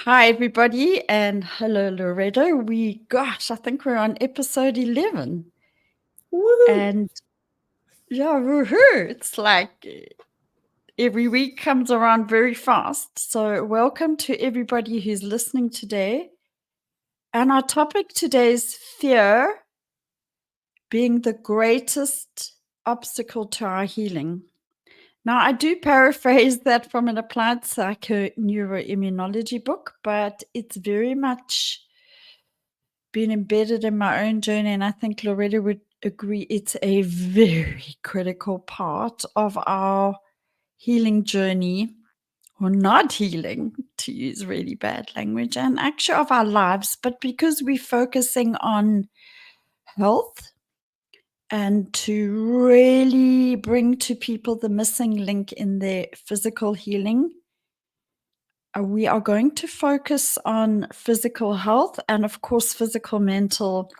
Hi, everybody, and hello, Loretta. I think we're on episode 11. Woohoo! And yeah, woohoo! It's like every week comes around very fast. So, welcome to everybody who's listening today. And our topic today is fear being the greatest obstacle to our healing. Now, I do paraphrase that from an applied psychoneuroimmunology book, but it's very much been embedded in my own journey, and I think Loretta would agree it's a very critical part of our healing journey, or not healing, to use really bad language, and actually of our lives. But because we're focusing on health and to really bring to people the missing link in their physical healing, we are going to focus on physical health and, of course, physical, mental,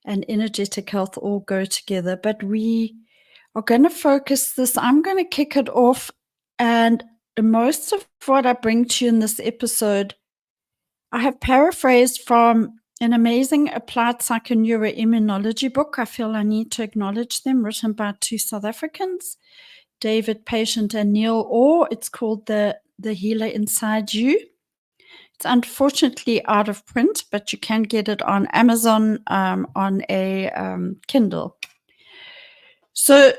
and energetic health all go together. But we are going to focus this. I'm going to kick it off. And most of what I bring to you in this episode, I have paraphrased from an amazing applied psychoneuroimmunology book. I feel I need to acknowledge them, written by two South Africans, David Patient and Neil Orr. It's called The Healer Inside You. It's unfortunately out of print, but you can get it on Amazon on a Kindle. So,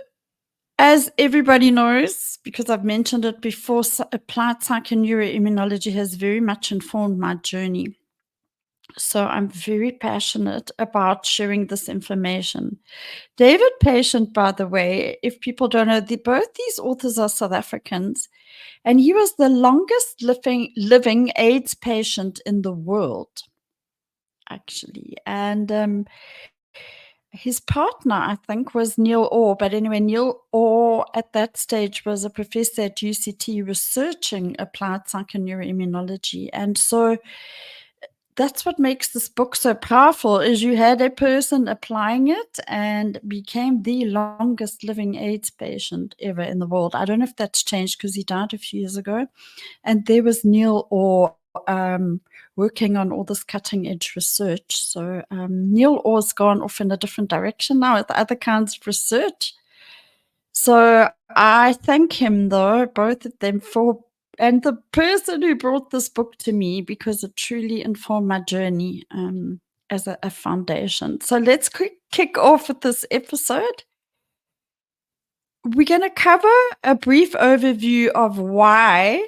as everybody knows, because I've mentioned it before, applied psychoneuroimmunology has very much informed my journey. So, I'm very passionate about sharing this information. David Patient, by the way, if people don't know, both these authors are South Africans, and he was the longest living AIDS patient in the world, actually. And his partner, I think, was Neil Orr. But anyway, Neil Orr at that stage was a professor at UCT researching applied psychoneuroimmunology. And so that's what makes this book so powerful, is you had a person applying it and became the longest living AIDS patient ever in the world. I don't know if that's changed because he died a few years ago. And there was Neil Orr working on all this cutting edge research. So Neil Orr's gone off in a different direction now with other kinds of research. So I thank him, though, both of them, and the person who brought this book to me, because it truly informed my journey as a foundation. So let's kick off with this episode. We're going to cover a brief overview of why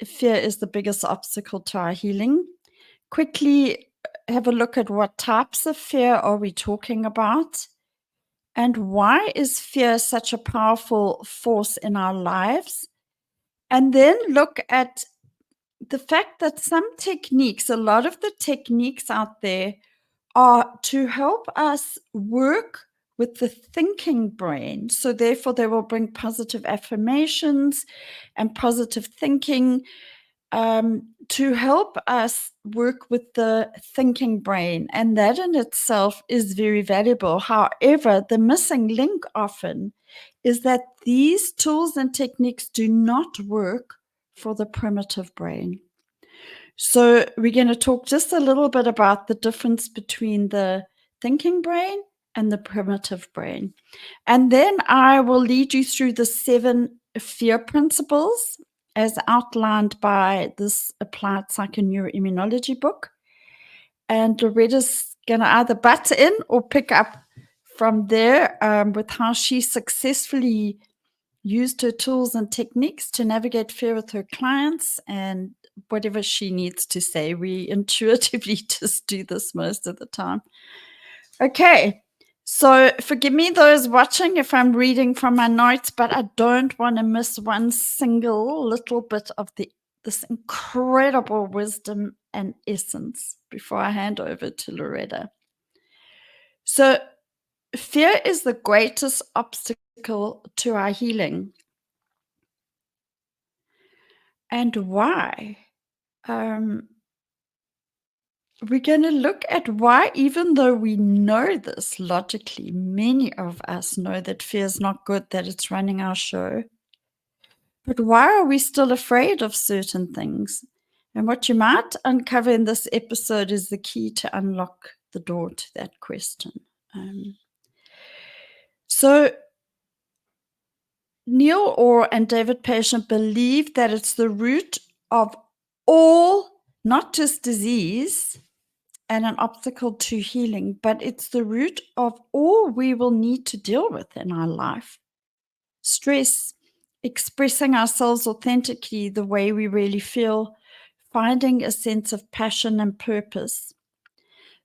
fear is the biggest obstacle to our healing. Quickly have a look at what types of fear are we talking about, and why is fear such a powerful force in our lives? And then look at the fact that some techniques, a lot of the techniques out there, are to help us work with the thinking brain. So therefore, they will bring positive affirmations and positive thinking to help us work with the thinking brain. And that in itself is very valuable. However, the missing link often is that these tools and techniques do not work for the primitive brain. So we're going to talk just a little bit about the difference between the thinking brain and the primitive brain. And then I will lead you through the 7 fear principles as outlined by this applied psychoneuroimmunology book. And Loretta's going to either butt in or pick up from there with how she successfully used her tools and techniques to navigate fear with her clients, and whatever she needs to say. We intuitively just do this most of the time. Okay. So forgive me, those watching, if I'm reading from my notes, but I don't want to miss one single little bit of this incredible wisdom and essence before I hand over to Loretta. So fear is the greatest obstacle to our healing. And why? We're going to look at why, even though we know this logically, many of us know that fear is not good, that it's running our show. But why are we still afraid of certain things? And what you might uncover in this episode is the key to unlock the door to that question. So Neil Orr and David Patient believe that it's the root of all, not just disease and an obstacle to healing, but it's the root of all we will need to deal with in our life. Stress, expressing ourselves authentically the way we really feel, finding a sense of passion and purpose.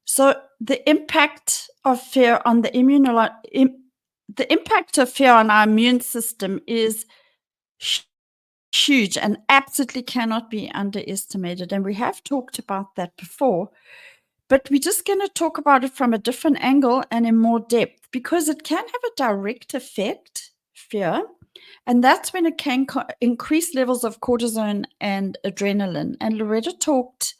So the impact of fear on the impact of fear on our immune system is huge and absolutely cannot be underestimated. And we have talked about that before, but we're just going to talk about it from a different angle and in more depth, because it can have a direct effect, fear, and that's when it can increase levels of cortisol and adrenaline. And Loretta talked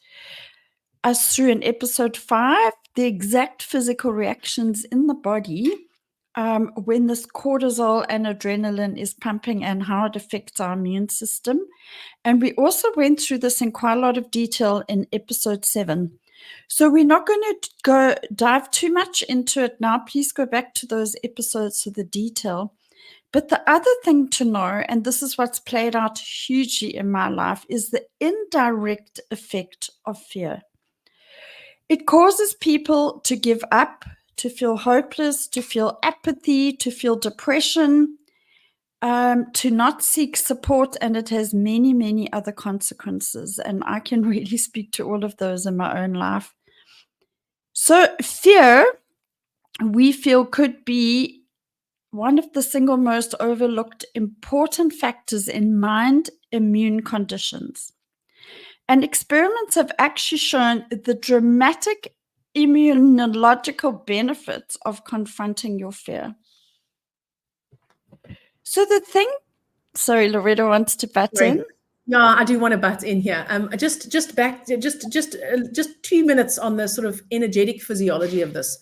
us through in episode 5 the exact physical reactions in the body when this cortisol and adrenaline is pumping and how it affects our immune system. And we also went through this in quite a lot of detail in episode 7. So we're not going to dive too much into it now. Please go back to those episodes for the detail. But the other thing to know, and this is what's played out hugely in my life, is the indirect effect of fear. It causes people to give up, to feel hopeless, to feel apathy, to feel depression, to not seek support, and it has many, many other consequences. And I can really speak to all of those in my own life. So fear, we feel, could be one of the single most overlooked important factors in mind immune conditions. And experiments have actually shown the dramatic immunological benefits of confronting your fear. So the thing, sorry, Loretta wants to butt in. No, I do want to butt in here. Just 2 minutes on the sort of energetic physiology of this,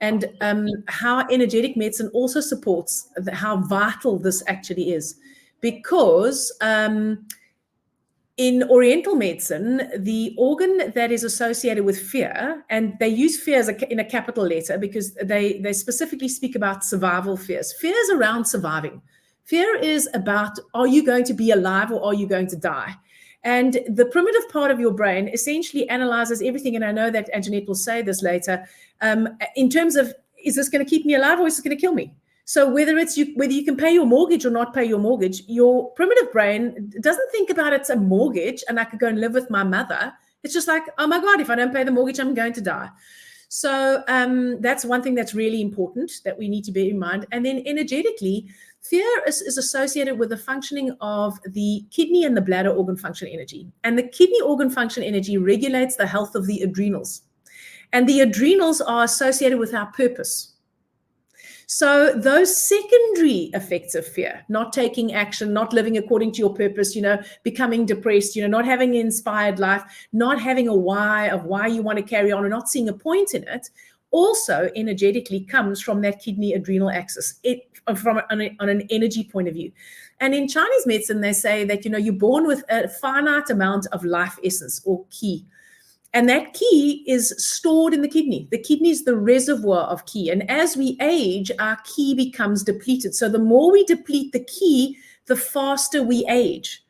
and how energetic medicine also supports how vital this actually is, because in Oriental medicine, the organ that is associated with fear, and they use fear as in a capital letter because they specifically speak about survival fears. Fear is around surviving. Fear is about, are you going to be alive or are you going to die? And the primitive part of your brain essentially analyzes everything. And I know that Anjanette will say this later, in terms of, is this going to keep me alive or is this going to kill me? So whether you can pay your mortgage or not pay your mortgage, your primitive brain doesn't think about it's a mortgage and I could go and live with my mother. It's just like, oh my God, if I don't pay the mortgage, I'm going to die. So that's one thing that's really important that we need to bear in mind. And then energetically, fear is associated with the functioning of the kidney and the bladder organ function energy. And the kidney organ function energy regulates the health of the adrenals. And the adrenals are associated with our purpose. So those secondary effects of fear, not taking action, not living according to your purpose, becoming depressed, not having an inspired life, not having a why of why you want to carry on, or not seeing a point in it, also energetically comes from that kidney adrenal axis, on an energy point of view. And in Chinese medicine, they say that, you're born with a finite amount of life essence or qi. And that qi is stored in the kidney. The kidney is the reservoir of qi. And as we age, our qi becomes depleted. So the more we deplete the qi, the faster we age.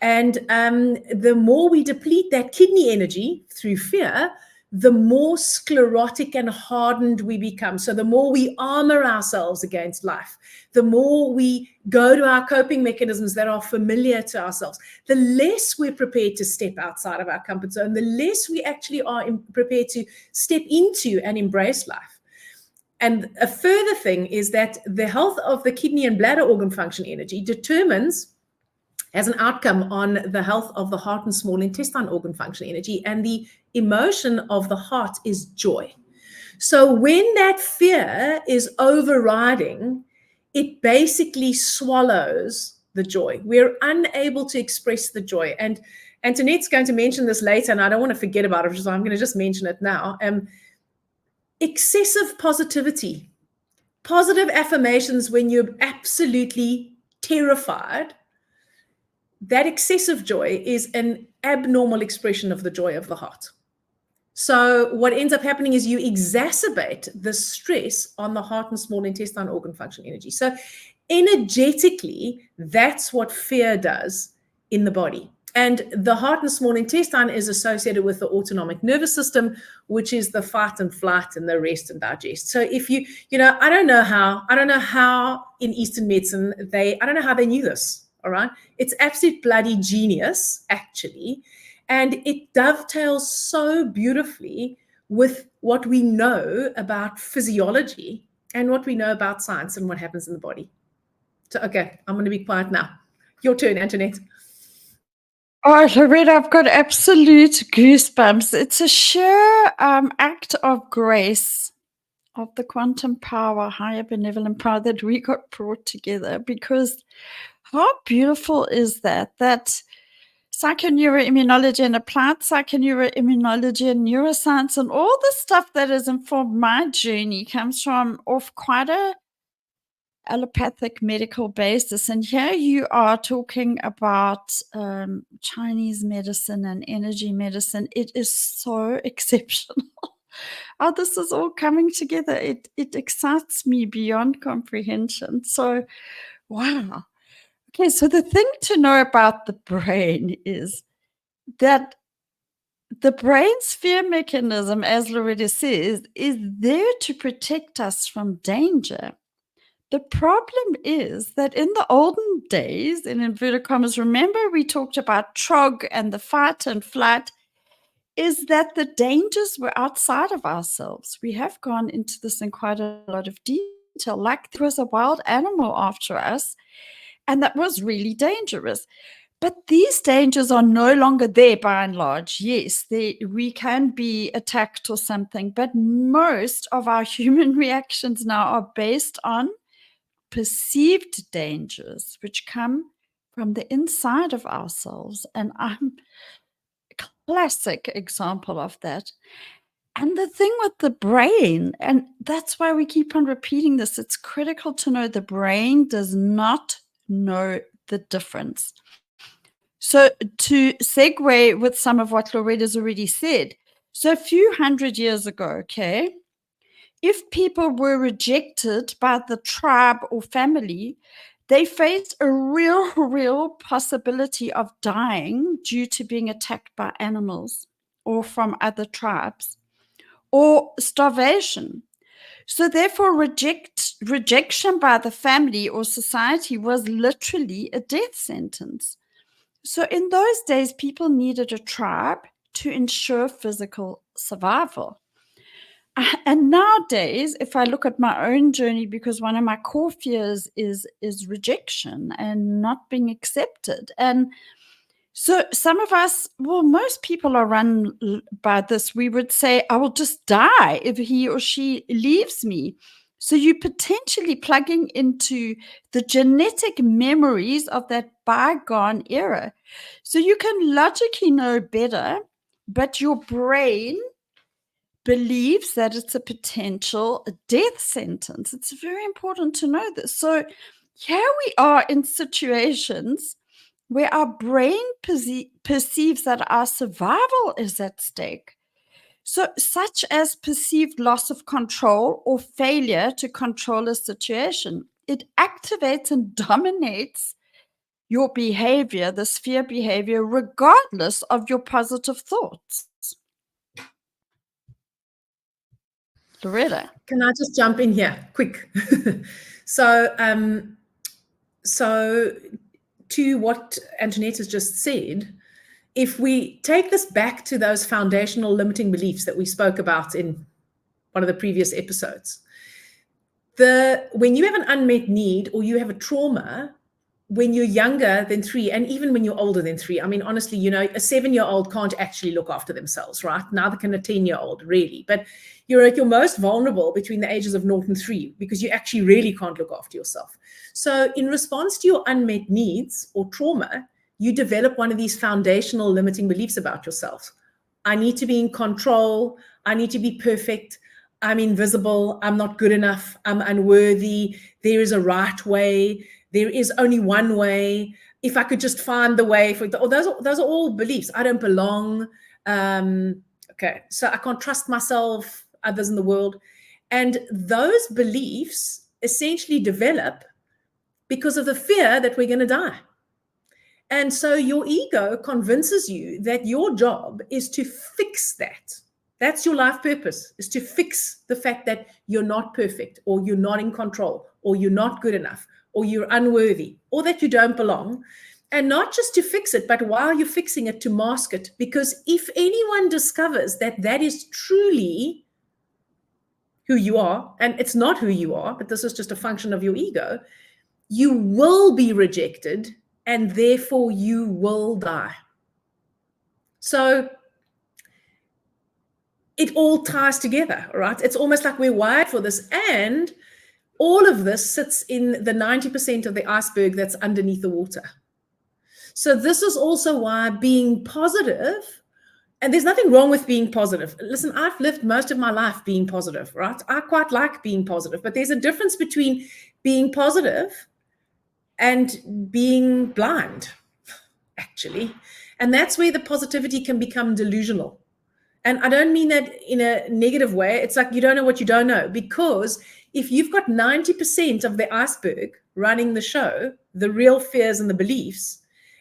And the more we deplete that kidney energy through fear, the more sclerotic and hardened we become. So the more we armor ourselves against life, the more we go to our coping mechanisms that are familiar to ourselves, the less we're prepared to step outside of our comfort zone, the less we actually are prepared to step into and embrace life. And a further thing is that the health of the kidney and bladder organ function energy determines, as an outcome, on the health of the heart and small intestine organ function energy. And the emotion of the heart is joy. So when that fear is overriding, it basically swallows the joy. We're unable to express the joy. And Antonette's going to mention this later, and I don't want to forget about it, so I'm going to just mention it now. Excessive positivity, positive affirmations when you're absolutely terrified, that excessive joy is an abnormal expression of the joy of the heart. So what ends up happening is you exacerbate the stress on the heart and small intestine organ function energy. So energetically, that's what fear does in the body. And the heart and small intestine is associated with the autonomic nervous system, which is the fight and flight and the rest and digest. So if I don't know how in Eastern medicine I don't know how they knew this. All right. It's absolute bloody genius, actually. And it dovetails so beautifully with what we know about physiology and what we know about science and what happens in the body. So, okay, I'm going to be quiet now. Your turn, Antoinette. Oh, Loretta, I've got absolute goosebumps. It's a sheer act of grace of the quantum power, higher benevolent power that we got brought together, because how beautiful is that? That psychoneuroimmunology and applied psychoneuroimmunology and neuroscience and all the stuff that has informed my journey comes from off quite a allopathic medical basis. And here you are talking about Chinese medicine and energy medicine. It is so exceptional. Oh, this is all coming together. It excites me beyond comprehension. So, wow. Okay, so the thing to know about the brain is that the brain's fear mechanism, as Loretta says, is there to protect us from danger. The problem is that in the olden days, in inverted commas, remember we talked about trog and the fight and flight, is that the dangers were outside of ourselves. We have gone into this in quite a lot of detail, like there was a wild animal after us, and that was really dangerous. But these dangers are no longer there by and large. Yes, we can be attacked or something, but most of our human reactions now are based on perceived dangers, which come from the inside of ourselves. And I'm a classic example of that. And the thing with the brain, and that's why we keep on repeating this, it's critical to know the brain does not know the difference. So to segue with some of what Loretta's already said, so a few hundred years ago, okay, if people were rejected by the tribe or family, they faced a real possibility of dying due to being attacked by animals or from other tribes, or starvation. So therefore, rejection by the family or society was literally a death sentence. So in those days, people needed a tribe to ensure physical survival. And nowadays, if I look at my own journey, because one of my core fears is rejection and not being accepted. And so some of us, well, most people are run by this. We would say, I will just die if he or she leaves me. So you're potentially plugging into the genetic memories of that bygone era. So you can logically know better, but your brain believes that it's a potential death sentence. It's very important to know this. So here we are in situations where our brain perceives that our survival is at stake. So, such as perceived loss of control or failure to control a situation, it activates and dominates your behavior, this fear behavior, regardless of your positive thoughts. Loretta. Can I just jump in here quick? So to what Antoinette has just said, if we take this back to those foundational limiting beliefs that we spoke about in one of the previous episodes, when you have an unmet need or you have a trauma, when you're younger than 3, and even when you're older than 3, I mean, honestly, a 7-year-old can't actually look after themselves, right? Neither can a 10-year-old, really. But you're at your most vulnerable between the ages of 0 and 3 because you actually really can't look after yourself. So in response to your unmet needs or trauma, you develop one of these foundational limiting beliefs about yourself. I need to be in control. I need to be perfect. I'm invisible. I'm not good enough. I'm unworthy. There is a right way. There is only one way. if I could just find the way for those are all beliefs. I don't belong. Okay, so I can't trust myself, others in the world. And those beliefs essentially develop because of the fear that we're going to die. And so your ego convinces you that your job is to fix that. That's your life purpose, is to fix the fact that you're not perfect, or you're not in control, or you're not good enough, or you're unworthy, or that you don't belong. And not just to fix it, but while you're fixing it, to mask it. Because if anyone discovers that that is truly who you are, and it's not who you are, but this is just a function of your ego, you will be rejected, and therefore you will die. So it all ties together, right? It's almost like we're wired for this. And all of this sits in the 90% of the iceberg that's underneath the water. So this is also why being positive, and there's nothing wrong with being positive. Listen, I've lived most of my life being positive, right? I quite like being positive, but there's a difference between being positive and being blind, actually. And that's where the positivity can become delusional. And I don't mean that in a negative way. It's like you don't know what you don't know. Because if you've got 90% of the iceberg running the show, the real fears and the beliefs,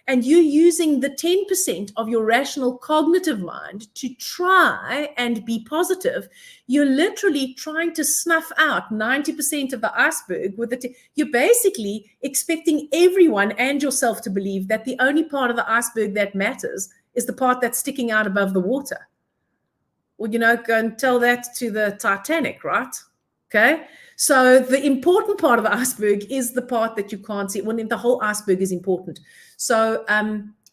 and you're using the 10% of your rational cognitive mind to try and be positive, you're literally trying to snuff out 90% of the iceberg with you're basically expecting everyone and yourself to believe that the only part of the iceberg that matters is the part that's sticking out above the water. Well, go and tell that to the Titanic, right? Okay. So the important part of the iceberg is the part that you can't see. Well, the whole iceberg is important. So,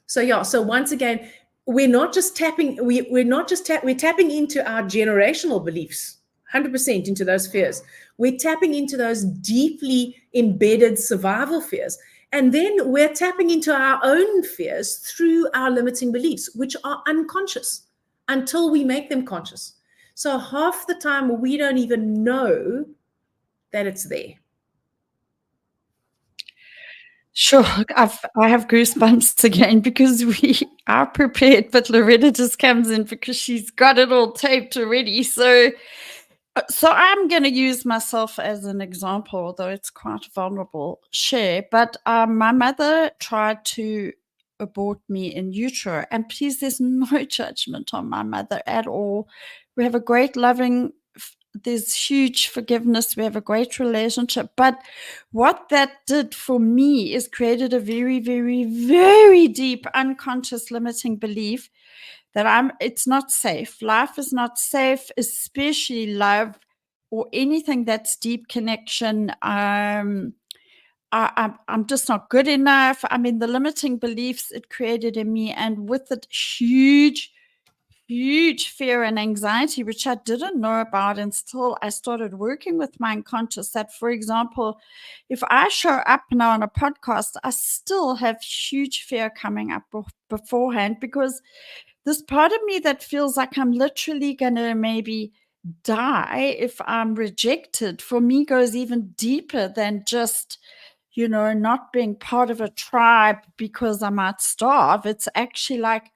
so once again, we're not just tapping, we're tapping into our generational beliefs, 100% into those fears. We're tapping into those deeply embedded survival fears. And then we're tapping into our own fears through our limiting beliefs, which are unconscious until we make them conscious. So half the time we don't even know that it's there. Sure, I have goosebumps again because we are prepared, but Loretta just comes in because she's got it all taped already. So I'm going to use myself as an example, although it's quite a vulnerable share. But my mother tried to abort me in utero, and please, there's no judgment on my mother at all. We have a great loving, there's huge forgiveness. We have a great relationship. But what that did for me is created a very, very, very deep unconscious limiting belief that it's not safe. Life is not safe, especially love or anything that's deep connection. I'm just not good enough. I mean, the limiting beliefs it created in me, and with it, huge fear and anxiety, which I didn't know about until I started working with my unconscious. That, for example, if I show up now on a podcast, I still have huge fear coming up beforehand, because this part of me that feels like I'm literally going to maybe die if I'm rejected, for me goes even deeper than just, not being part of a tribe because I might starve. It's actually like,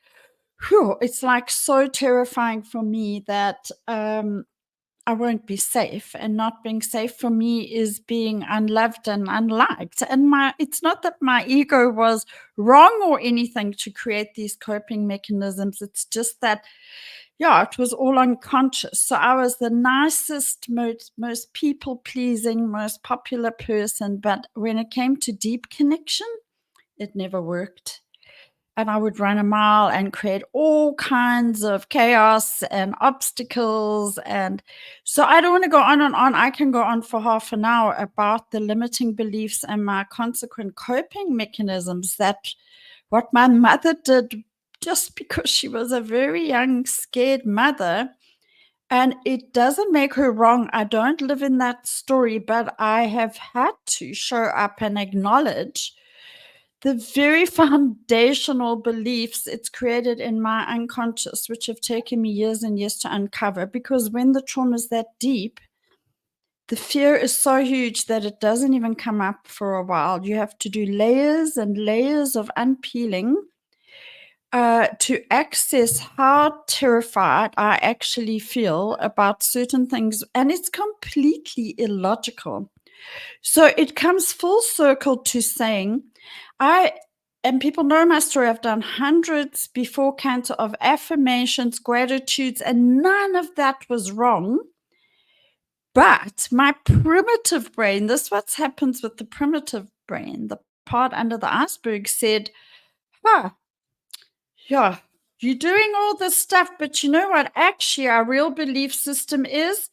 it's like so terrifying for me that I won't be safe, and not being safe for me is being unloved and unliked. And it's not that my ego was wrong or anything to create these coping mechanisms. It's just that, it was all unconscious. So I was the nicest, most people pleasing, most popular person. But when it came to deep connection, it never worked. And I would run a mile and create all kinds of chaos and obstacles. And so I don't want to go on and on. I can go on for half an hour about the limiting beliefs and my consequent coping mechanisms, that what my mother did just because she was a very young, scared mother. And it doesn't make her wrong. I don't live in that story, but I have had to show up and acknowledge the very foundational beliefs it's created in my unconscious, which have taken me years and years to uncover. Because when the trauma is that deep, the fear is so huge that it doesn't even come up for a while. You have to do layers and layers of unpeeling to access how terrified I actually feel about certain things. And it's completely illogical. So it comes full circle to saying, and people know my story, I've done hundreds before cancer of affirmations, gratitudes, and none of that was wrong. But my primitive brain, this is what happens with the primitive brain, the part under the iceberg, said, yeah, you're doing all this stuff, but you know what? Actually, our real belief system is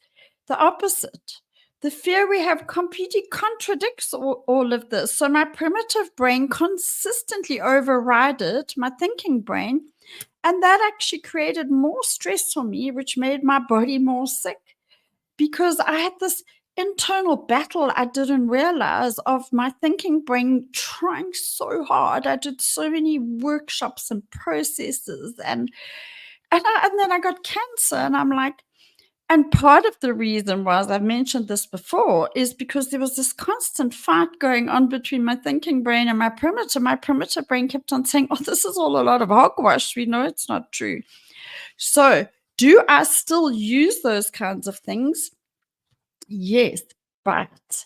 the opposite. The fear we have completely contradicts all of this. So my primitive brain consistently overrided my thinking brain, and that actually created more stress for me, which made my body more sick, because I had this internal battle I didn't realize of my thinking brain trying so hard. I did so many workshops and processes, and then I got cancer, and I'm like, and part of the reason was, I've mentioned this before, is because there was this constant fight going on between my thinking brain and my primitive. My primitive brain kept on saying, oh, this is all a lot of hogwash. We know it's not true. So do I still use those kinds of things? Yes, but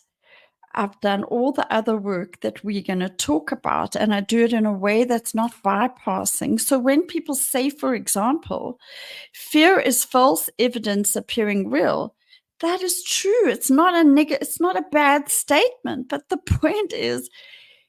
I've done all the other work that we're going to talk about, and I do it in a way that's not bypassing. So when people say, for example, fear is false evidence appearing real, that is true. It's not a bad statement, but the point is,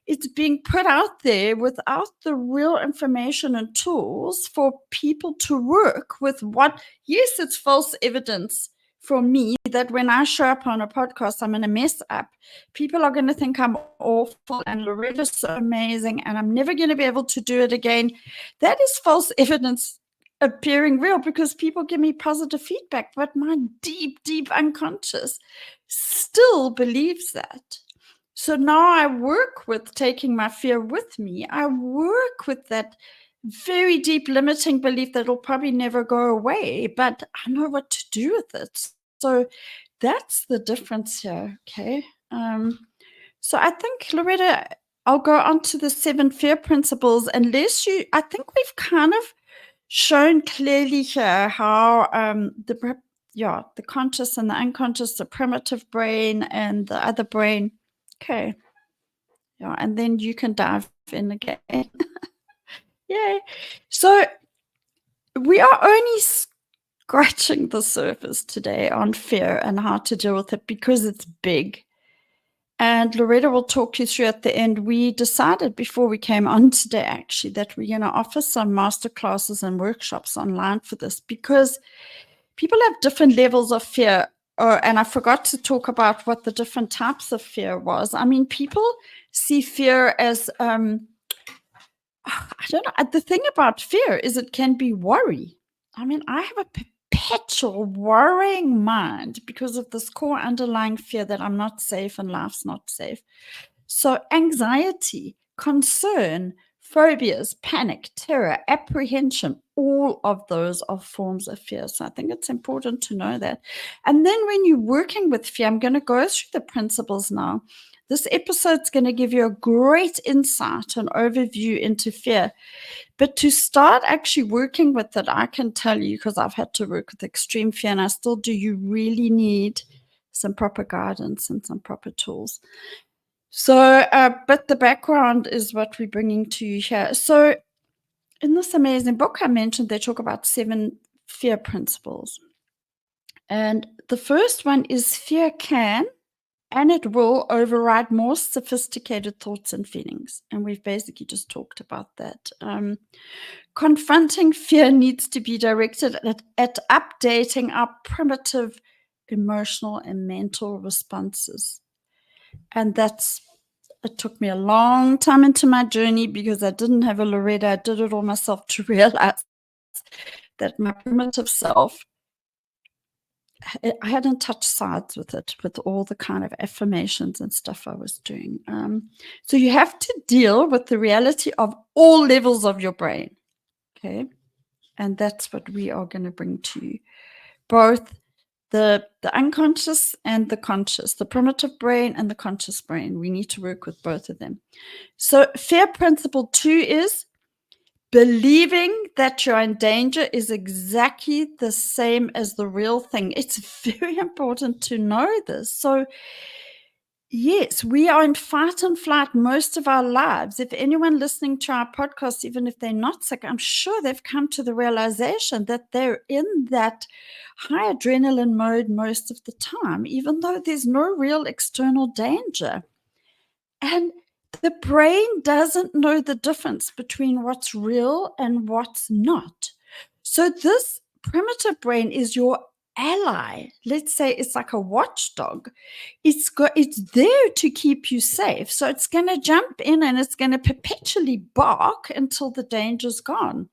it's being put out there without the real information and tools for people to work with what, yes, it's false evidence for me that when I show up on a podcast, I'm going to mess up. People are going to think I'm awful and Loretta's so amazing and I'm never going to be able to do it again. That is false evidence appearing real because people give me positive feedback, but my deep, deep unconscious still believes that. So now I work with taking my fear with me. I work with that very deep limiting belief that will probably never go away, but I know what to do with it. So that's the difference here, okay? So I think, Loretta, I'll go on to the 7 fear principles, unless I think we've kind of shown clearly here how the conscious and the unconscious, the primitive brain and the other brain. Okay. Yeah, and then you can dive in again. Yay. So we are only scratching the surface today on fear and how to deal with it because it's big. And Loretta will talk you through at the end. We decided before we came on today, actually, that we're going to offer some masterclasses and workshops online for this because people have different levels of fear. And I forgot to talk about what the different types of fear was. I mean, people see fear as, I don't know. The thing about fear is it can be worry. I mean, I have a perpetual worrying mind because of this core underlying fear that I'm not safe and life's not safe. So anxiety, concern, phobias, panic, terror, apprehension, all of those are forms of fear. So I think it's important to know that. And then when you're working with fear, I'm going to go through the principles now. This episode's going to give you a great insight and overview into fear. But to start actually working with it, I can tell you, because I've had to work with extreme fear and I still do, you really need some proper guidance and some proper tools. So, but the background is what we're bringing to you here. So in this amazing book I mentioned, they talk about 7 fear principles. And the first one is fear can and it will override more sophisticated thoughts and feelings. And we've basically just talked about that. Confronting fear needs to be directed at updating our primitive emotional and mental responses. And it took me a long time into my journey because I didn't have a Loretta. I did it all myself to realize that my primitive self, I hadn't touched sides with it, with all the kind of affirmations and stuff I was doing. So you have to deal with the reality of all levels of your brain, okay? And that's what we are going to bring to you, both the unconscious and the conscious, the primitive brain and the conscious brain. We need to work with both of them. So fear principle 2 is believing that you're in danger is exactly the same as the real thing. It's very important to know this. So yes, we are in fight and flight most of our lives. If anyone listening to our podcast, even if they're not sick, I'm sure they've come to the realization that they're in that high adrenaline mode most of the time, even though there's no real external danger. And the brain doesn't know the difference between what's real and what's not. So this primitive brain is your ally. Let's say it's like a watchdog. It's there to keep you safe. So it's going to jump in and it's going to perpetually bark until the danger's gone.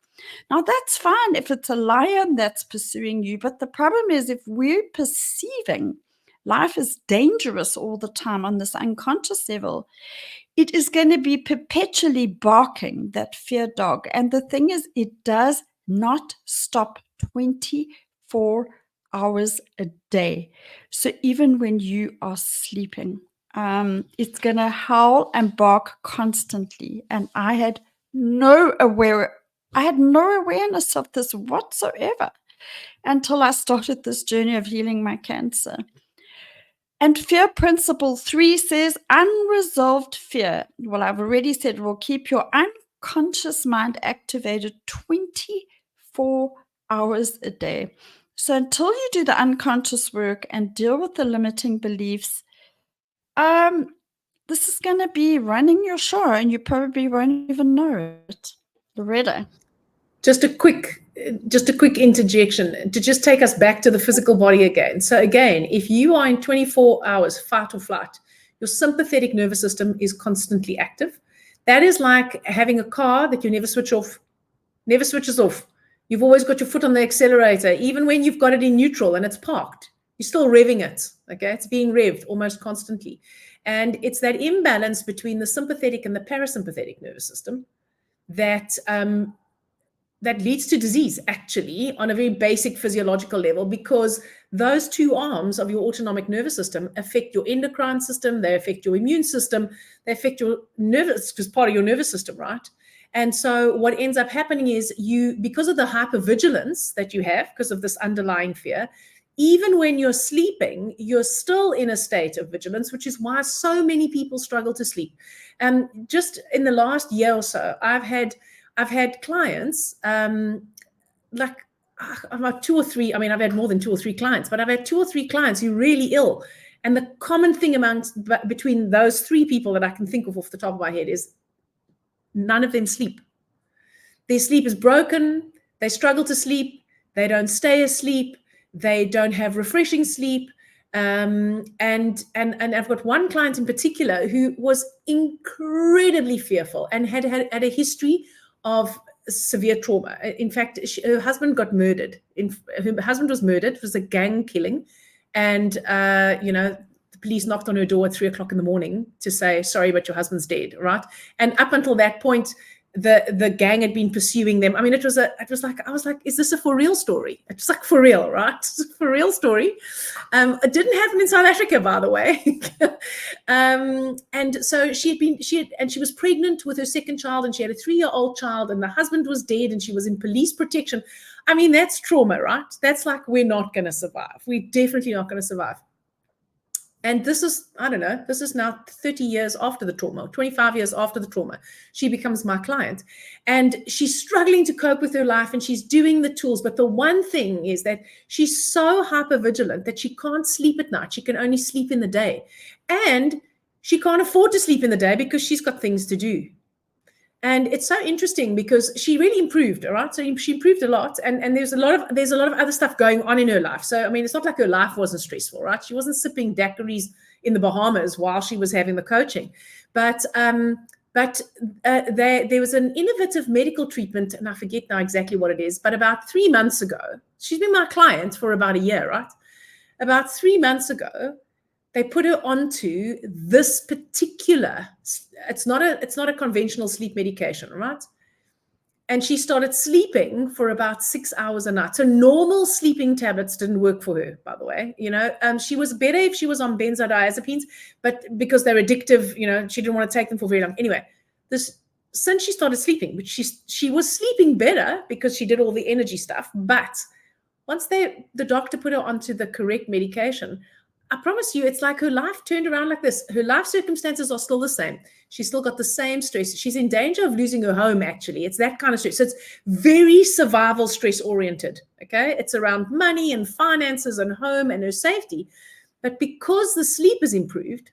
Now that's fine if it's a lion that's pursuing you, but the problem is if we're perceiving life is dangerous all the time on this unconscious level, it is going to be perpetually barking, that fear dog. And the thing is, it does not stop 24 hours a day. So even when you are sleeping, it's going to howl and bark constantly. And I had no awareness of this whatsoever until I started this journey of healing my cancer. And fear principle 3 says unresolved fear. Well, I've already said will keep your unconscious mind activated 24 hours a day. So until you do the unconscious work and deal with the limiting beliefs, this is going to be running your show and you probably won't even know it. Loretta. Just a quick interjection to just take us back to the physical body again. So again, if you are in 24 hours fight or flight, your sympathetic nervous system is constantly active. That is like having a car that you never switch off, never switches off. You've always got your foot on the accelerator, even when you've got it in neutral and it's parked. You're still revving it, okay? It's being revved almost constantly. And it's that imbalance between the sympathetic and the parasympathetic nervous system that leads to disease, actually, on a very basic physiological level, because those two arms of your autonomic nervous system affect your endocrine system, they affect your immune system, they affect your nervous, because part of your nervous system, right? And so what ends up happening is because of the hypervigilance that you have, because of this underlying fear, even when you're sleeping, you're still in a state of vigilance, which is why so many people struggle to sleep. Just in the last year or so, I've had clients, like about 2 or 3, I've had more than 2 or 3 clients, but I've had 2 or 3 clients who are really ill. And the common thing between those 3 people that I can think of off the top of my head is none of them sleep. Their sleep is broken. They struggle to sleep. They don't stay asleep. They don't have refreshing sleep. And I've got one client in particular who was incredibly fearful and had a history of severe trauma. In fact, her husband got murdered. Her husband was murdered. It was a gang killing. And, the police knocked on her door at 3:00 in the morning to say, sorry, but your husband's dead, right? And up until that point, the gang had been pursuing them. I was like, is this a for real story? It's like for real, right? It's a for real story. It didn't happen in South Africa, by the way. And so she was pregnant with her second child, and she had a 3-year-old child, and the husband was dead, and she was in police protection. That's trauma, right? That's like, we're not going to survive. We're definitely not going to survive. And this is now 30 years after the trauma, 25 years after the trauma. She becomes my client, and she's struggling to cope with her life, and she's doing the tools. But the one thing is that she's so hypervigilant that she can't sleep at night. She can only sleep in the day. And she can't afford to sleep in the day because she's got things to do. And it's so interesting because she really improved, all right? So she improved a lot, and there's a lot of other stuff going on in her life. So it's not like her life wasn't stressful, right? She wasn't sipping daiquiris in the Bahamas while she was having the coaching, but there was an innovative medical treatment, and I forget now exactly what it is. But about 3 months ago, she's been my client for about a year, right? About 3 months ago, they put her onto this particular, it's not a conventional sleep medication, right? and she started sleeping for about 6 hours a night. So normal sleeping tablets didn't work for her, by the way. She was better if she was on benzodiazepines, but because they're addictive, she didn't want to take them for very long. Anyway, since she started sleeping, which she was sleeping better because she did all the energy stuff, but once the doctor put her onto the correct medication, I promise you, it's like her life turned around like this. Her life circumstances are still the same. She's still got the same stress. She's in danger of losing her home, actually. It's that kind of stress. So it's very survival stress oriented, okay? It's around money and finances and home and her safety. But because the sleep is improved,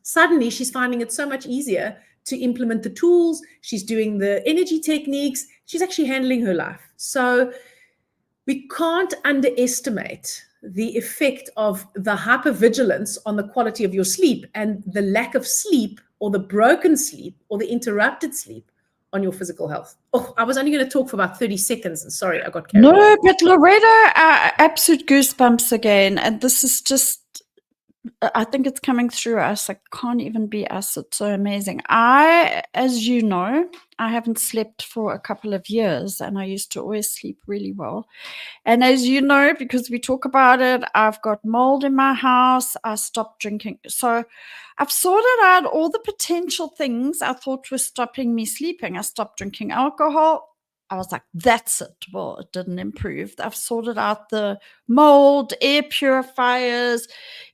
suddenly she's finding it so much easier to implement the tools. She's doing the energy techniques. She's actually handling her life. So we can't underestimate the effect of the hypervigilance on the quality of your sleep and the lack of sleep or the broken sleep or the interrupted sleep on your physical health. Oh, I was only going to talk for about 30 seconds. And sorry, I got carried away. No, but Loretta, absolute goosebumps again. And this is just, I think it's coming through us. I can't even be us. It's so amazing. As you know, I haven't slept for a couple of years, and I used to always sleep really well. And as you know, because we talk about it, I've got mold in my house. I stopped drinking. So I've sorted out all the potential things I thought were stopping me sleeping. I stopped drinking alcohol. I was like, that's it. Well, it didn't improve. I've sorted out the mold, air purifiers,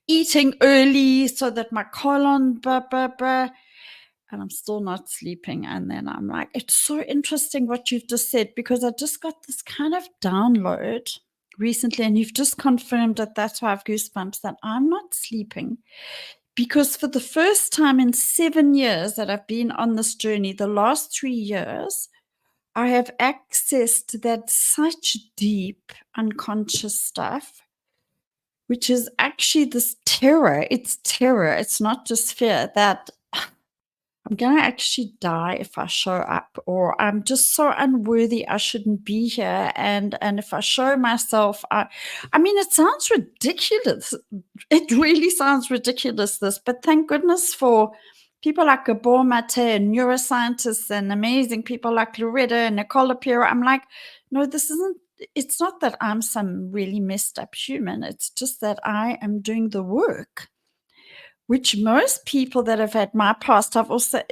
eating early so that my colon, and I'm still not sleeping. And then I'm like, it's so interesting what you've just said, because I just got this kind of download recently, and you've just confirmed that that's why I have goosebumps, that I'm not sleeping. Because for the first time in 7 years that I've been on this journey, the last 3 years, I have accessed that such deep unconscious stuff, which is actually this terror. It's terror. It's not just fear that I'm going to actually die if I show up, or I'm just so unworthy, I shouldn't be here. And if I show myself, I mean, it sounds ridiculous. It really sounds ridiculous, this, but thank goodness for people like Gabor Mate and neuroscientists and amazing people like Loretta and Nicole Piero. I'm like, no, it's not that I'm some really messed up human. It's just that I am doing the work, which most people that have had my past, I've also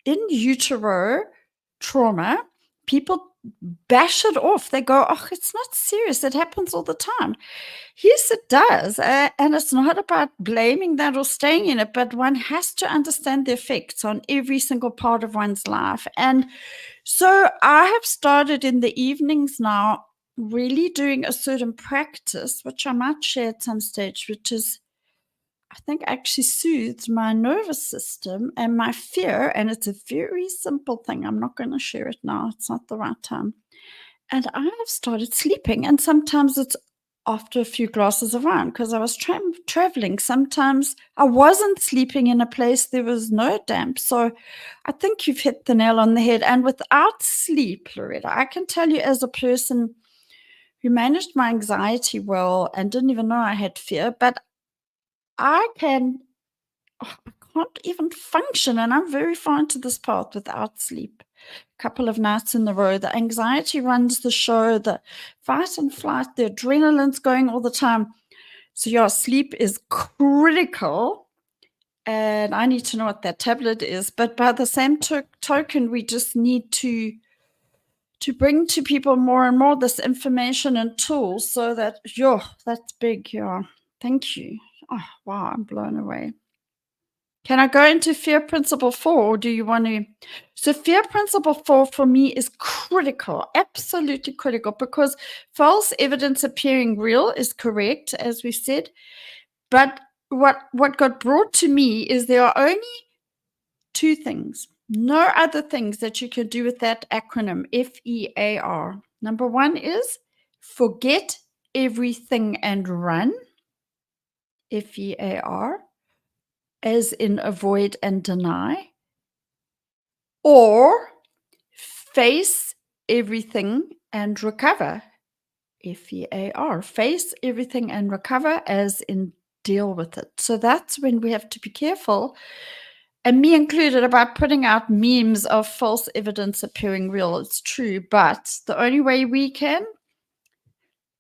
in utero trauma, people bash it off. They go, oh, it's not serious. It happens all the time. Yes, it does. And it's not about blaming that or staying in it, but one has to understand the effects on every single part of one's life. And so I have started in the evenings now really doing a certain practice, which I might share at some stage, which is, I think, actually soothed my nervous system and my fear. And it's a very simple thing. I'm not going to share it now. It's not the right time. And I have started sleeping. And sometimes it's after a few glasses of wine, because I was traveling. Sometimes I wasn't sleeping in a place there was no damp. So I think you've hit the nail on the head. And without sleep, Loretta, I can tell you, as a person who managed my anxiety well and didn't even know I had fear, but I can't even function, and I'm very far into this path without sleep. A couple of nights in a row, the anxiety runs the show, the fight and flight, the adrenaline's going all the time. So yeah, sleep is critical, and I need to know what that tablet is. But by the same token, we just need to bring to people more and more this information and tools, so that, that's big. Yeah, thank you. Oh, wow, I'm blown away. Can I go into fear principle 4, or do you want to? So fear principle 4 for me is critical, absolutely critical, because false evidence appearing real is correct, as we said. But what got brought to me is there are only 2 things, no other things that you can do with that acronym, FEAR. Number 1 is forget everything and run, FEAR. As in avoid and deny, or face everything and recover, FEAR. Face everything and recover, as in deal with it. So that's when we have to be careful and me included, about putting out memes of false evidence appearing real. It's true, but the only way we can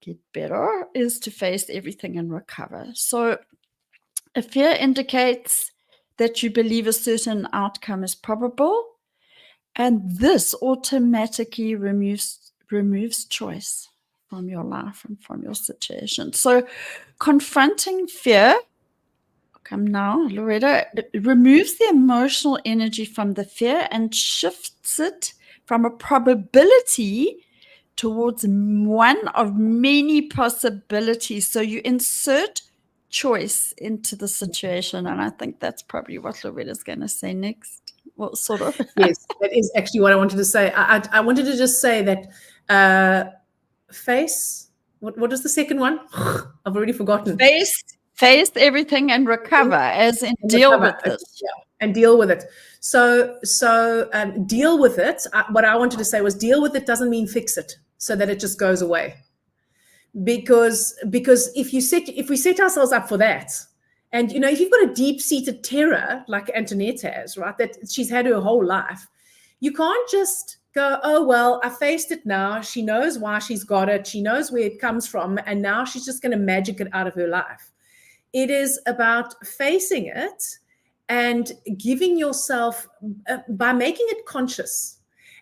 get better is to face everything and recover. So a fear indicates that you believe a certain outcome is probable, and this automatically removes choice from your life and from your situation. So confronting fear, come now, Loretta, it removes the emotional energy from the fear and shifts it from a probability towards one of many possibilities. So you insert choice into the situation. And I think that's probably what Loretta's going to say next. Well, sort of. Yes, that is actually what I wanted to say. I wanted to just say that face, what was the second one? I've already forgotten. Face everything and recover, as in deal with it. Yeah, and deal with it. So deal with it. What I wanted to say was deal with it doesn't mean fix it so that it just goes away. Because if we set ourselves up for that, and if you've got a deep-seated terror like Antoinette has, right, that she's had her whole life, you can't just go, oh, well, I faced it now. She knows why she's got it. She knows where it comes from. And now she's just going to magic it out of her life. It is about facing it and giving yourself, by making it conscious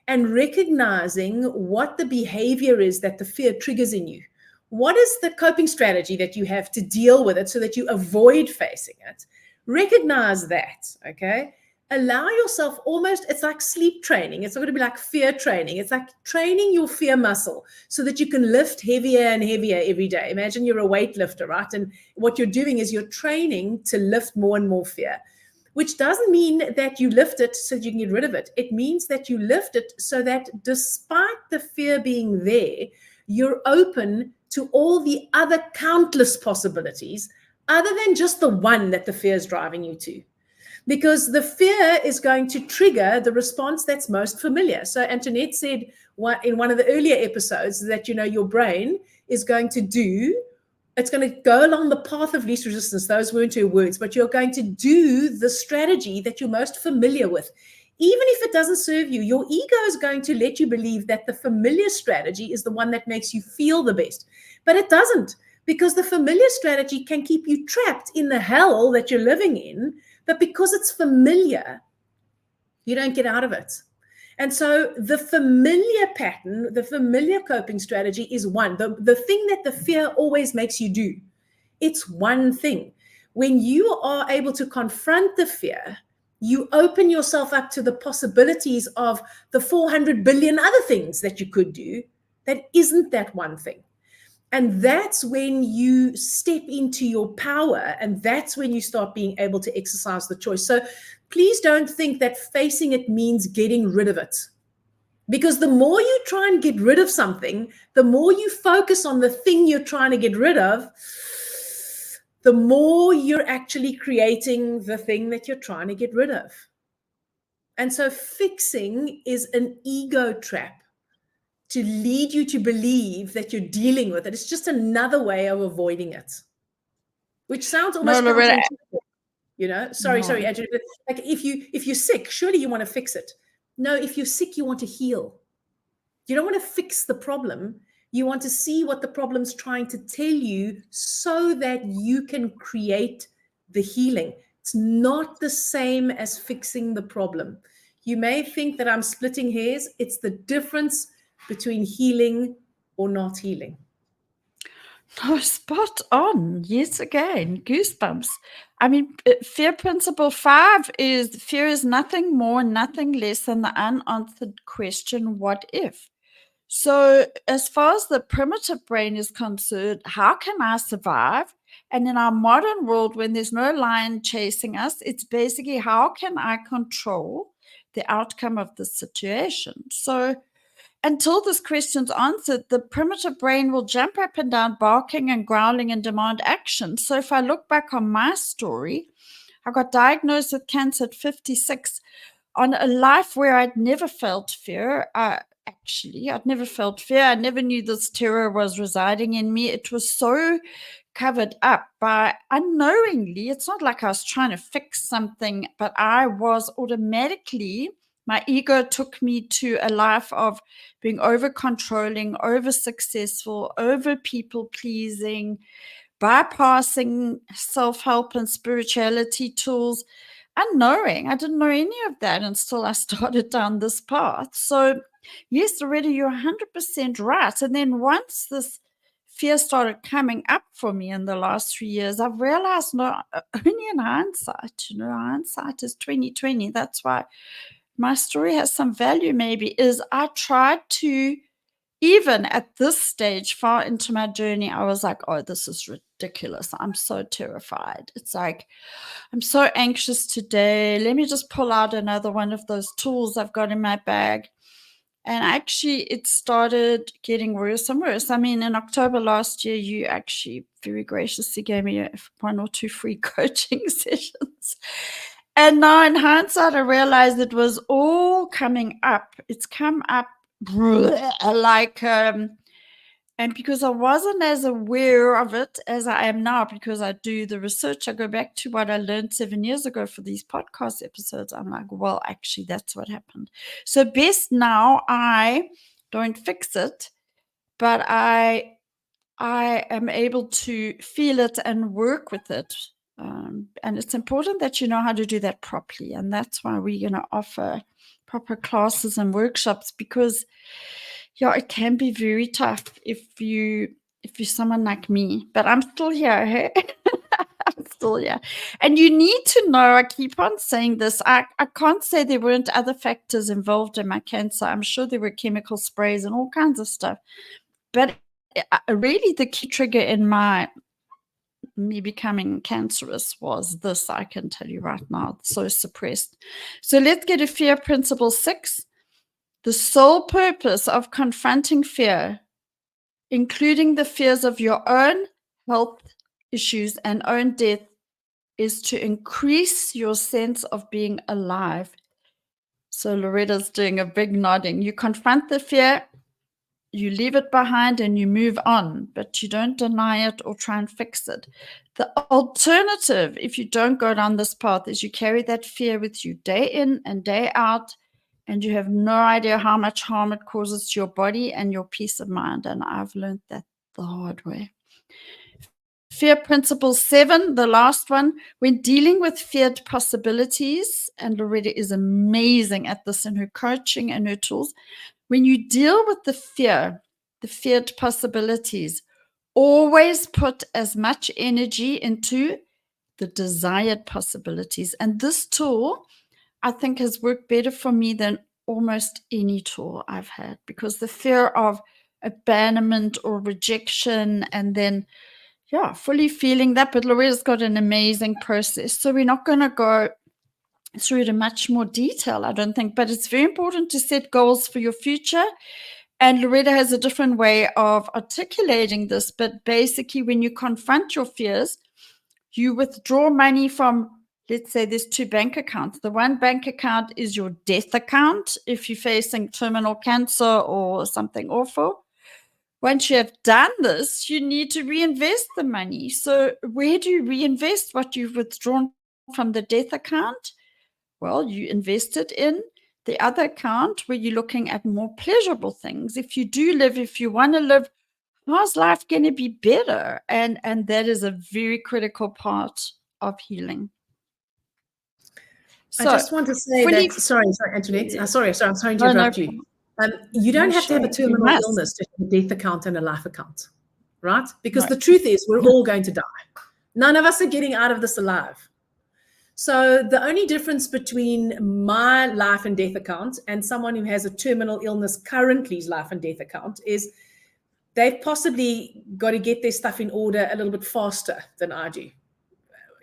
and recognizing what the behavior is that the fear triggers in you. What is the coping strategy that you have to deal with it so that you avoid facing it? Recognize that, okay? Allow yourself it's like sleep training. It's not going to be like fear training. It's like training your fear muscle so that you can lift heavier and heavier every day. Imagine you're a weightlifter, right? And what you're doing is you're training to lift more and more fear, which doesn't mean that you lift it so that you can get rid of it. It means that you lift it so that despite the fear being there, you're open to all the other countless possibilities other than just the one that the fear is driving you to. Because the fear is going to trigger the response that's most familiar. So Antoinette said in one of the earlier episodes that, your brain is going to it's going to go along the path of least resistance. Those weren't her words, but you're going to do the strategy that you're most familiar with. Even if it doesn't serve you, your ego is going to let you believe that the familiar strategy is the one that makes you feel the best. But it doesn't, because the familiar strategy can keep you trapped in the hell that you're living in. But because it's familiar, you don't get out of it. And so the familiar pattern, the familiar coping strategy is one. The thing that the fear always makes you do, it's one thing. When you are able to confront the fear, you open yourself up to the possibilities of the 400 billion other things that you could do that isn't that one thing. And that's when you step into your power, and that's when you start being able to exercise the choice. So please don't think that facing it means getting rid of it. Because the more you try and get rid of something, the more you focus on the thing you're trying to get rid of, the more you're actually creating the thing that you're trying to get rid of. And so fixing is an ego trap to lead you to believe that you're dealing with it. It's just another way of avoiding it, which sounds almost counterintuitive. Sorry, Andrew. Like if you're sick, surely you want to fix it. No, if you're sick, you want to heal. You don't want to fix the problem. You want to see what the problem's trying to tell you so that you can create the healing. It's not the same as fixing the problem. You may think that I'm splitting hairs. It's the difference between healing or not healing. Oh, spot on. Yes, again, goosebumps. I mean, fear principle 5 is fear is nothing more, nothing less than the unanswered question, what if? So, as far as the primitive brain is concerned, how can I survive? And in our modern world, when there's no lion chasing us, it's basically how can I control the outcome of the situation? So, until this question's answered, the primitive brain will jump up and down, barking and growling and demand action. So if I look back on my story, I got diagnosed with cancer at 56 on a life where I'd never felt fear. actually. I'd never felt fear. I never knew this terror was residing in me. It was so covered up by unknowingly. It's not like I was trying to fix something, but I was automatically, my ego took me to a life of being over controlling, over successful, over people pleasing, bypassing self-help and spirituality tools, unknowing. I didn't know any of that until I started down this path. So yes, Loretta, you're 100% right. And then once this fear started coming up for me in the last 3 years, I've realized, no, only in hindsight, hindsight is 2020. That's why my story has some value, maybe, is I tried to, even at this stage, far into my journey, I was like, oh, this is ridiculous. I'm so terrified. It's like, I'm so anxious today. Let me just pull out another one of those tools I've got in my bag. And actually, it started getting worse and worse. I mean, in October last year, you actually very graciously gave me 1 or 2 free coaching sessions. And now in hindsight, I realized it was all coming up. It's come up like, and because I wasn't as aware of it as I am now, because I do the research, I go back to what I learned 7 years ago for these podcast episodes. I'm like, well, actually, that's what happened. So best now I don't fix it, but I am able to feel it and work with it. And it's important that you know how to do that properly. And that's why we're going to offer proper classes and workshops, because yeah, it can be very tough if you're someone like me, but I'm still here. Hey? I'm still here. And you need to know, I keep on saying this, I can't say there weren't other factors involved in my cancer. I'm sure there were chemical sprays and all kinds of stuff. But really the key trigger in me becoming cancerous was this, I can tell you right now, so suppressed. So let's get to fear principle 6. The sole purpose of confronting fear, including the fears of your own health issues and own death, is to increase your sense of being alive. So Loretta's doing a big nodding. You confront the fear, you leave it behind and you move on, but you don't deny it or try and fix it. The alternative, if you don't go down this path, is you carry that fear with you day in and day out, and you have no idea how much harm it causes to your body and your peace of mind. And I've learned that the hard way. Fear principle 7, the last one, when dealing with feared possibilities, and Loretta is amazing at this in her coaching and her tools. When you deal with the feared possibilities, always put as much energy into the desired possibilities. And this tool, I think, has worked better for me than almost any tool I've had, because the fear of abandonment or rejection, and then, yeah, fully feeling that. But Loretta's got an amazing process. So we're not going to go through it in much more detail, I don't think, but it's very important to set goals for your future. And Loretta has a different way of articulating this, but basically when you confront your fears, you withdraw money from, let's say there's 2 bank accounts. The one bank account is your death account if you're facing terminal cancer or something awful. Once you have done this, you need to reinvest the money. So where do you reinvest what you've withdrawn from the death account? Well, you invest it in the other account where you're looking at more pleasurable things. If you want to live, how's life going to be better? And that is a very critical part of healing. So, I just want to say that, sorry, Antoinette. Sorry, I'm sorry to interrupt you. You don't have to have a terminal illness to have a death account and a life account, right? Because the truth is we're all going to die. None of us are getting out of this alive. So the only difference between my life and death account and someone who has a terminal illness currently's life and death account is they've possibly got to get their stuff in order a little bit faster than I do,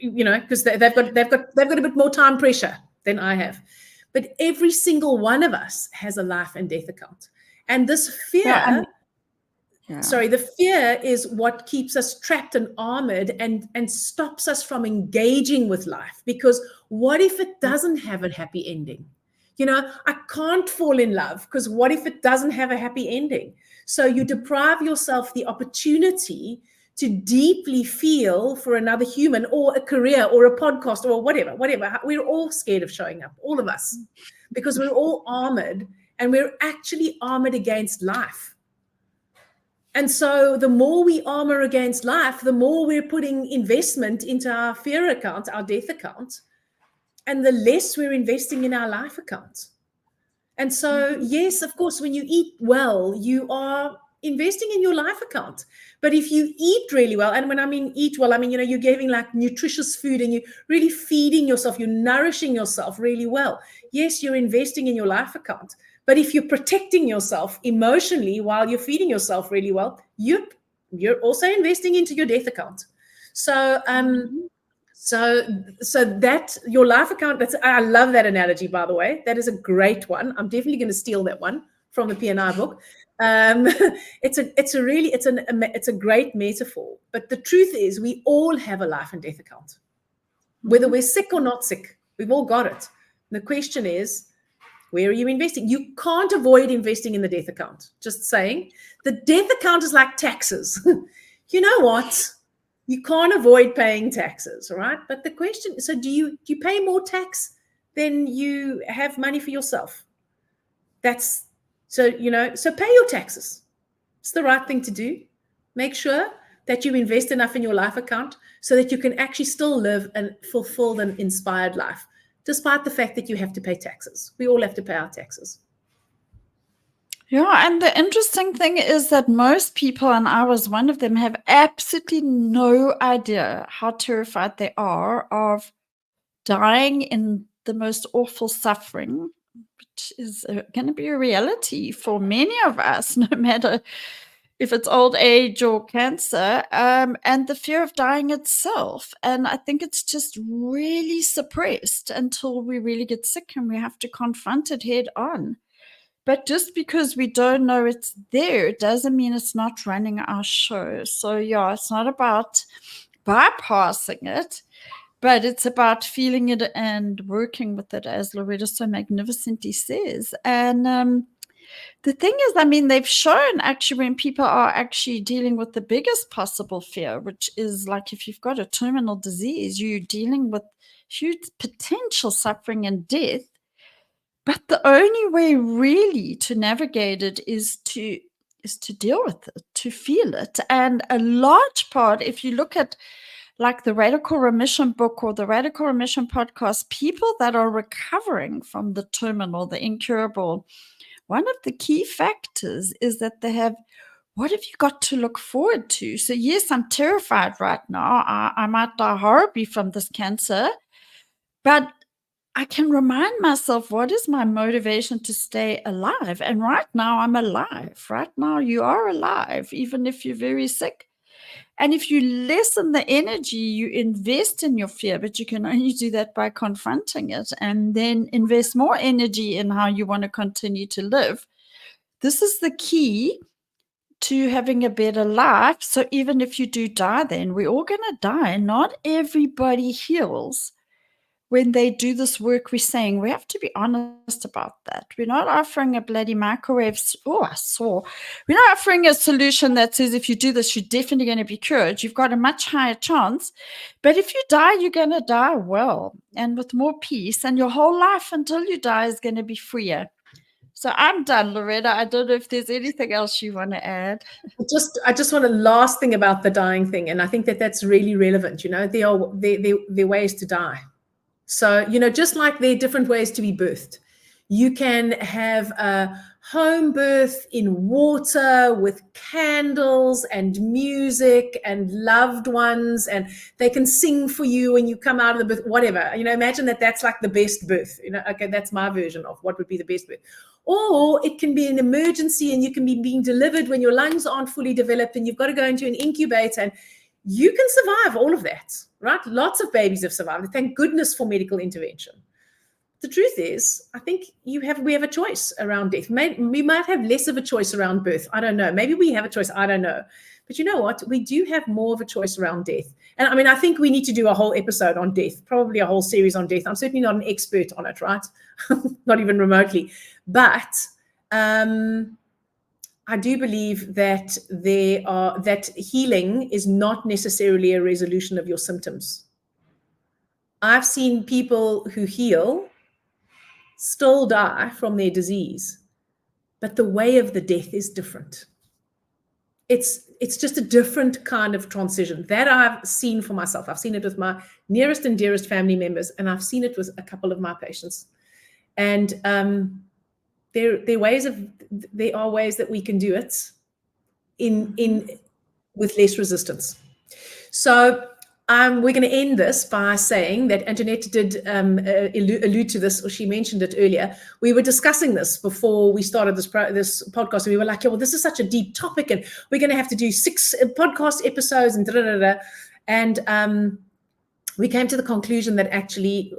because they've got a bit more time pressure than I have. But every single one of us has a life and death account, and this fear. Sorry, the fear is what keeps us trapped and armored and stops us from engaging with life. Because what if it doesn't have a happy ending? I can't fall in love because what if it doesn't have a happy ending? So you deprive yourself the opportunity to deeply feel for another human or a career or a podcast or whatever. We're all scared of showing up, all of us, because we're all armored, and we're actually armored against life. And so the more we armor against life, the more we're putting investment into our fear account, our death account, and the less we're investing in our life account. And so, yes, of course, when you eat well, you are investing in your life account. But if you eat really well, and when I mean eat well, I mean, you're giving like nutritious food and you're really feeding yourself, you're nourishing yourself really well. Yes, you're investing in your life account. But if you're protecting yourself emotionally while you're feeding yourself really well, you're also investing into your death account. So, so that your life account, I love that analogy, by the way. That is a great one. I'm definitely going to steal that one from the P&I book. It's a great metaphor. But the truth is, we all have a life and death account, whether we're sick or not sick. We've all got it. The question is, where are you investing? You can't avoid investing in the death account. Just saying, the death account is like taxes. You know what? You can't avoid paying taxes, right? But the question, so do you pay more tax than you have money for yourself? So pay your taxes. It's the right thing to do. Make sure that you invest enough in your life account so that you can actually still live a fulfilled and inspired life, despite the fact that you have to pay taxes. We all have to pay our taxes. Yeah, and the interesting thing is that most people, and I was one of them, have absolutely no idea how terrified they are of dying in the most awful suffering, which is going to be a reality for many of us, no matter if it's old age or cancer, and the fear of dying itself. And I think it's just really suppressed until we really get sick and we have to confront it head on. But just because we don't know it's there doesn't mean it's not running our show. So, yeah, it's not about bypassing it, but it's about feeling it and working with it, as Loretta so magnificently says. And the thing is, I mean, they've shown actually when people are actually dealing with the biggest possible fear, which is like if you've got a terminal disease, you're dealing with huge potential suffering and death. But the only way really to navigate it is to deal with it, to feel it. And a large part, if you look at like the Radical Remission book or the Radical Remission podcast, people that are recovering from the terminal, the incurable, one of the key factors is that they have, what have you got to look forward to? So yes, I'm terrified right now. I might die horribly from this cancer, but I can remind myself, what is my motivation to stay alive? And right now I'm alive. Right now you are alive, even if you're very sick. And if you lessen the energy you invest in your fear, but you can only do that by confronting it and then invest more energy in how you want to continue to live. This is the key to having a better life. So even if you do die, then we're all going to die. Not everybody heals when they do this work. We're saying we have to be honest about that. We're not offering a bloody microwave. We're not offering a solution that says if you do this, you're definitely going to be cured. You've got a much higher chance. But if you die, you're going to die well and with more peace. And your whole life until you die is going to be freer. So I'm done, Loretta. I don't know if there's anything else you want to add. I just want a last thing about the dying thing. And I think that that's really relevant. There are ways to die. So, just like there are different ways to be birthed. You can have a home birth in water with candles and music and loved ones, and they can sing for you when you come out of the birth, whatever. Imagine that's like the best birth. Okay, that's my version of what would be the best birth. Or it can be an emergency and you can be being delivered when your lungs aren't fully developed and you've got to go into an incubator, and you can survive all of that, right? Lots of babies have survived. Thank goodness for medical intervention. The truth is, I think we have a choice around death. We might have less of a choice around birth. I don't know. Maybe we have a choice. I don't know. But you know what? We do have more of a choice around death. And I mean, I think we need to do a whole episode on death, probably a whole series on death. I'm certainly not an expert on it, right? Not even remotely. But I do believe that that healing is not necessarily a resolution of your symptoms. I've seen people who heal still die from their disease, but the way of the death is different. It's just a different kind of transition that I've seen for myself. I've seen it with my nearest and dearest family members, and I've seen it with a couple of my patients. And there are ways that we can do it in with less resistance. So we're going to end this by saying that Antoinette did allude to this, or she mentioned it earlier. We were discussing this before we started this podcast. And we were like, yeah, well, this is such a deep topic, and we're going to have to do 6 podcast episodes and da-da-da-da. And we came to the conclusion that actually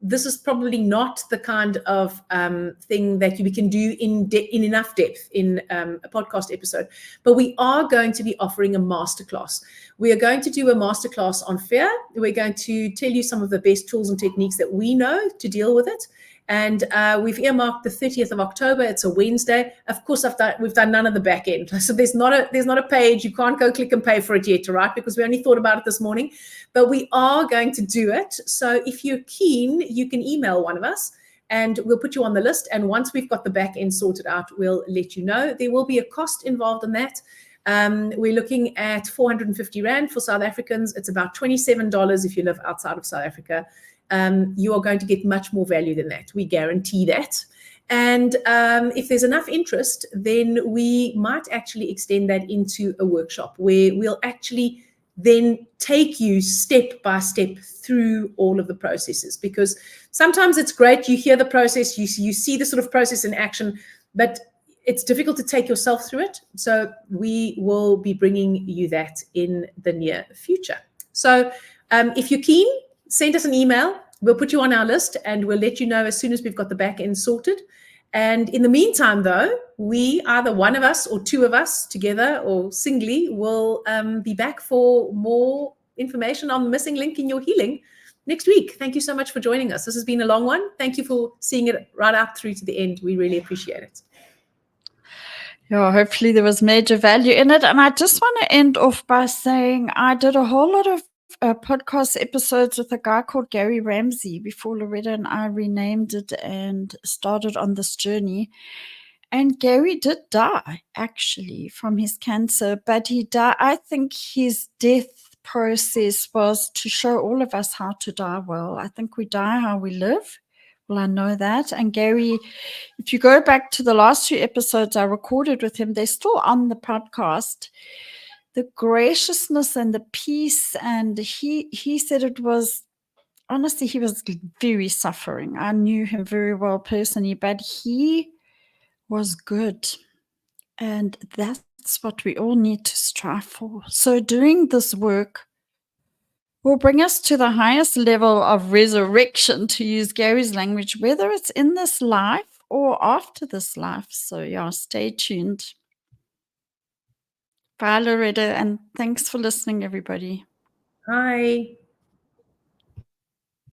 this is probably not the kind of thing that we can do in enough depth in a podcast episode. But we are going to be offering a masterclass. We are going to do a masterclass on fear. We're going to tell you some of the best tools and techniques that we know to deal with it. And we've earmarked the 30th of October. It's a Wednesday. Of course, we've done none of the back end. So there's not a page. You can't go click and pay for it yet, right? Because we only thought about it this morning. But we are going to do it. So if you're keen, you can email one of us and we'll put you on the list. And once we've got the back end sorted out, we'll let you know. There will be a cost involved in that. We're looking at 450 Rand for South Africans. It's about $27 if you live outside of South Africa. You are going to get much more value than that. We guarantee that. And if there's enough interest, then we might actually extend that into a workshop where we'll actually then take you step by step through all of the processes. Because sometimes it's great, you hear the process, you see the sort of process in action, but it's difficult to take yourself through it. So we will be bringing you that in the near future. So if you're keen, send us an email. We'll put you on our list and we'll let you know as soon as we've got the back end sorted. And in the meantime, though, we, either one of us or 2 of us together or singly, will be back for more information on the missing link in your healing next week. Thank you so much for joining us. This has been a long one. Thank you for seeing it right out through to the end. We really appreciate it. Yeah, hopefully there was major value in it. And I just want to end off by saying I did a whole lot of podcast episodes with a guy called Gary Ramsey before Loretta and I renamed it and started on this journey. And Gary did die, actually, from his cancer, but he died. I think his death process was to show all of us how to die well. I think we die how we live. Well, I know that. And Gary, if you go back to the last 2 episodes I recorded with him, they're still on the podcast. The graciousness and the peace, and he said it was, honestly, he was very suffering. I knew him very well personally, but he was good. And that's what we all need to strive for. So doing this work will bring us to the highest level of resurrection, to use Gary's language, whether it's in this life or after this life. So yeah, stay tuned. Bye, Loretta, and thanks for listening, everybody. Hi.